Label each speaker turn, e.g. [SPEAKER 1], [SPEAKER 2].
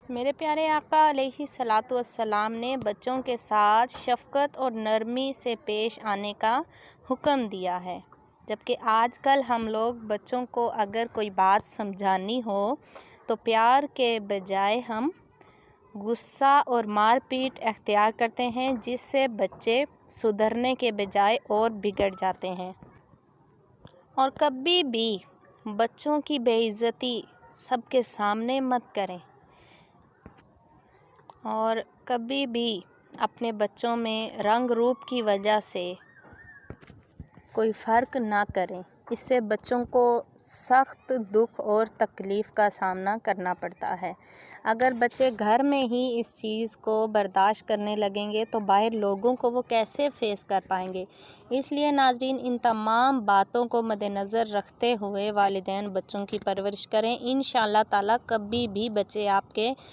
[SPEAKER 1] میرے پیارے آقا علیہ الصلاۃ والسلام نے بچوں کے ساتھ شفقت اور نرمی سے پیش آنے کا حکم دیا ہے، جبکہ آج کل ہم لوگ بچوں کو اگر کوئی بات سمجھانی ہو تو پیار کے بجائے ہم غصہ اور مار پیٹ اختیار کرتے ہیں، جس سے بچے سدھرنے کے بجائے اور بگڑ جاتے ہیں۔ اور کبھی بھی بچوں کی بے عزتی سب کے سامنے مت کریں، اور کبھی بھی اپنے بچوں میں رنگ روپ کی وجہ سے کوئی فرق نہ کریں، اس سے بچوں کو سخت دکھ اور تکلیف کا سامنا کرنا پڑتا ہے۔ اگر بچے گھر میں ہی اس چیز کو برداشت کرنے لگیں گے تو باہر لوگوں کو وہ کیسے فیس کر پائیں گے؟ اس لیے ناظرین، ان تمام باتوں کو مد نظر رکھتے ہوئے والدین بچوں کی پرورش کریں۔ انشاءاللہ تعالیٰ کبھی بھی بچے آپ کے